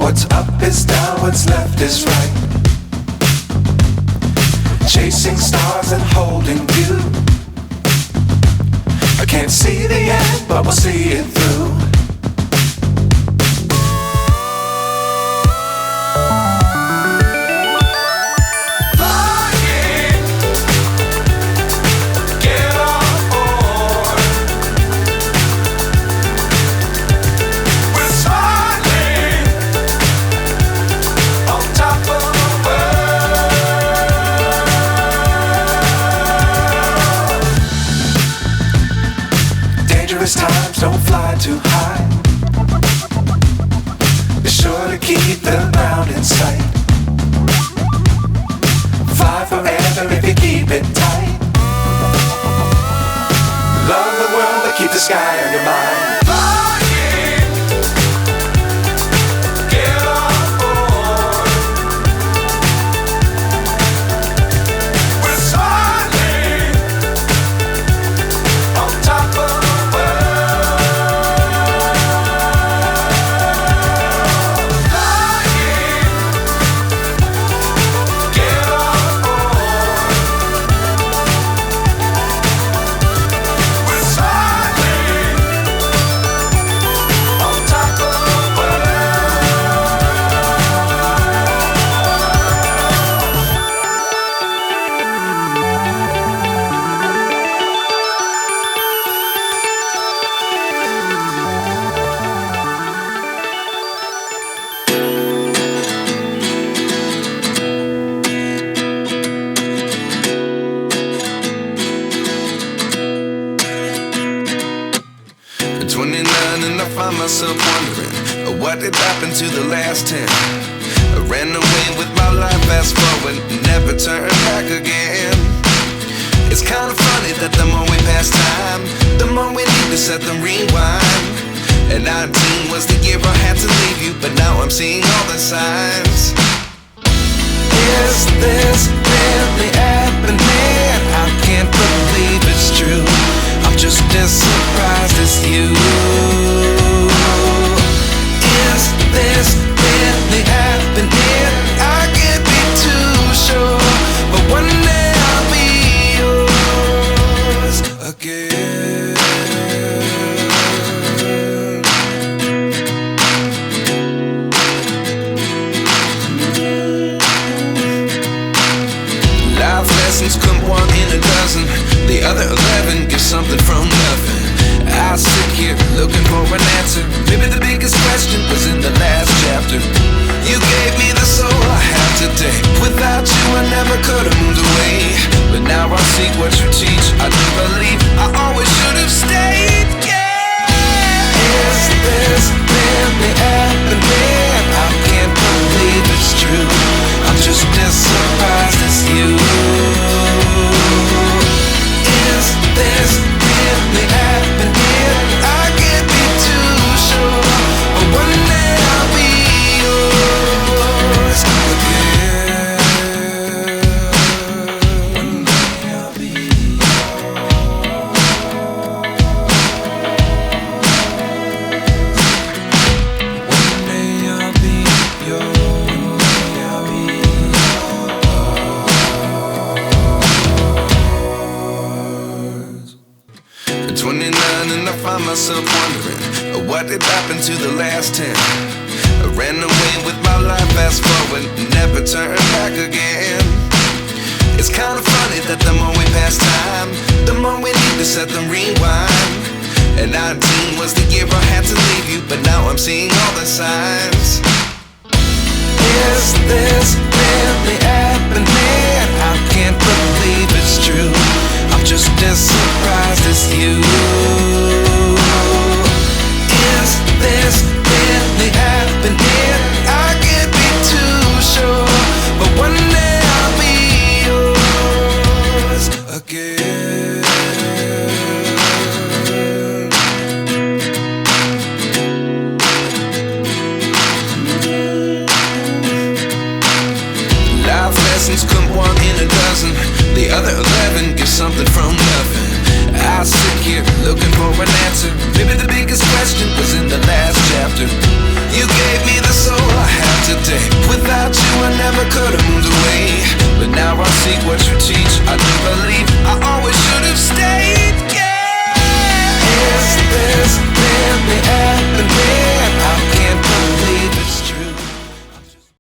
What's up is down, what's left is right. Chasing stars and holding you. I can't see the end, but we'll see it through. Times don't fly too high. Be sure to keep the ground in sight. Fly forever if you keep it tight. Love the world but keep the sky on your mind. Myself wondering what did happen to the last 10. I ran away with my life, fast forward, never turn back again. It's kind of funny that the more we pass time, the more we need to set them rewind. And 19 was the year I had to leave you, but now I'm seeing all the signs. Is this really happening? I can't believe it's true. I'm just as surprised as you. Is this really happening? I can't be too sure, but one day I'll be yours again. Life lessons come one in a dozen. The other 11 give something from nothing. I sit here looking for an answer. Maybe the biggest question was in the last chapter. You gave me the soul I have today. Without you I never could have moved away. But now I see what you teach. I do believe I always should have stayed. Yeah. Is this really happening? I can't believe it's true. I'm just as surprised as you. Is this really happening? I can't be too sure, but one day I'll be yours again. One day I'll be yours. One day I'll be yours. One day I'll be yours. At 29 and I find myself wondering what did happen to the last 10. I ran away with my life, fast forward, never turn back again. It's kind of funny that the more we pass time, the more we need to set them rewind. And 19 was the year I had to leave you, but now I'm seeing all the signs. Is this really happening? I can't believe it's true. I'm just as surprised as you. Is this really happening? I can't be too sure, but one day I'll be yours again. seek what you teach. I do believe I always